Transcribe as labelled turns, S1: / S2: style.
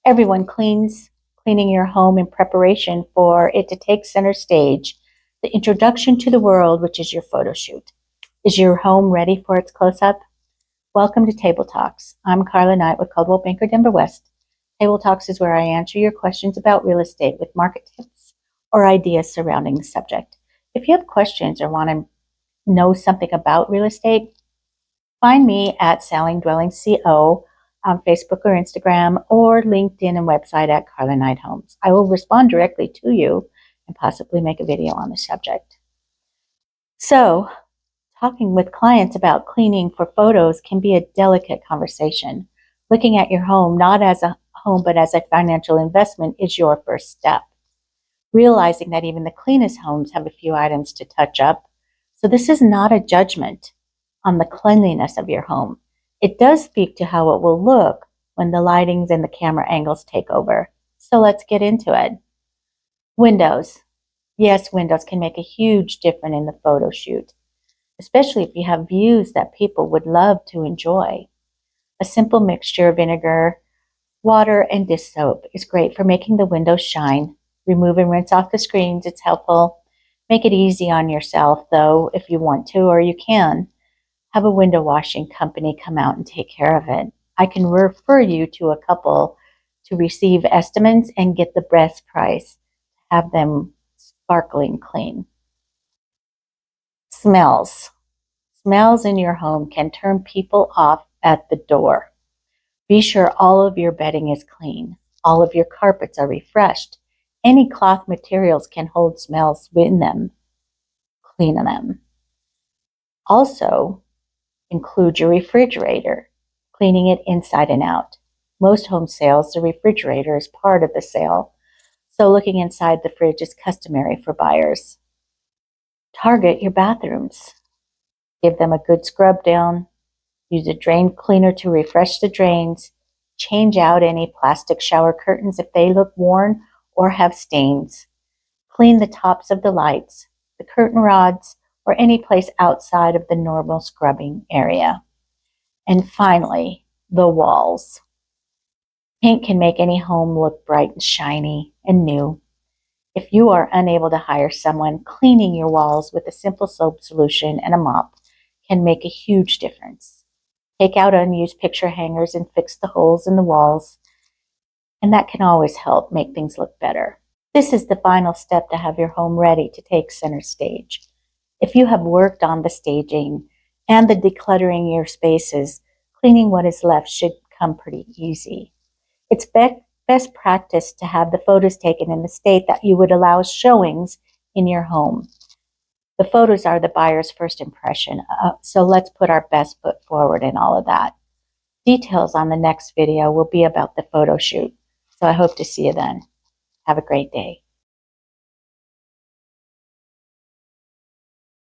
S1: Everyone cleaning your home in preparation for it to take center stage, the introduction to the world, which is your photo shoot. Is your home ready for its close-up? Welcome to Table Talks. I'm Carla Knight with Coldwell Banker Denver West. Table Talks is where I answer your questions about real estate with market tips or ideas surrounding the subject. If you have questions or want to know something about real estate, find me at Selling Dwelling CO on Facebook or Instagram, or LinkedIn and website at Carla Knight Homes. I will respond directly to you and possibly make a video on the subject. So, talking with clients about cleaning for photos can be a delicate conversation. Looking at your home not as a home but as a financial investment is your first step. Realizing that even the cleanest homes have a few items to touch up. So this is not a judgment on the cleanliness of your home. It does speak to how it will look when the lightings and the camera angles take over. So let's get into it. Windows. Yes, windows can make a huge difference in the photo shoot, especially if you have views that people would love to enjoy. A simple mixture of vinegar, water, and dish soap is great for making the windows shine. Remove and rinse off the screens. It's helpful. Make it easy on yourself, though, if you want to, or you can. Have a window washing company come out and take care of it. I can refer you to a couple to receive estimates and get the best price. Have them sparkling clean. Smells. Smells in your home can turn people off at the door. Be sure all of your bedding is clean. All of your carpets are refreshed. Any cloth materials can hold smells in them. Clean them. Also, include your refrigerator, cleaning it inside and out. Most home sales, the refrigerator is part of the sale, so looking inside the fridge is customary for buyers. Target your bathrooms. Give them a good scrub down. Use a drain cleaner to refresh the drains. Change out any plastic shower curtains if they look worn or have stains. Clean the tops of the lights, the curtain rods, or any place outside of the normal scrubbing area. And finally, the walls. Paint can make any home look bright and shiny and new. If you are unable to hire someone, cleaning your walls with a simple soap solution and a mop can make a huge difference. Take out unused picture hangers and fix the holes in the walls, and that can always help make things look better. This is the final step to have your home ready to take center stage. If you have worked on the staging and the decluttering your spaces, cleaning what is left should come pretty easy. It's best practice to have the photos taken in the state that you would allow showings in your home. The photos are the buyer's first impression, so let's put our best foot forward in all of that. Details on the next video will be about the photo shoot, so I hope to see you then. Have a great day.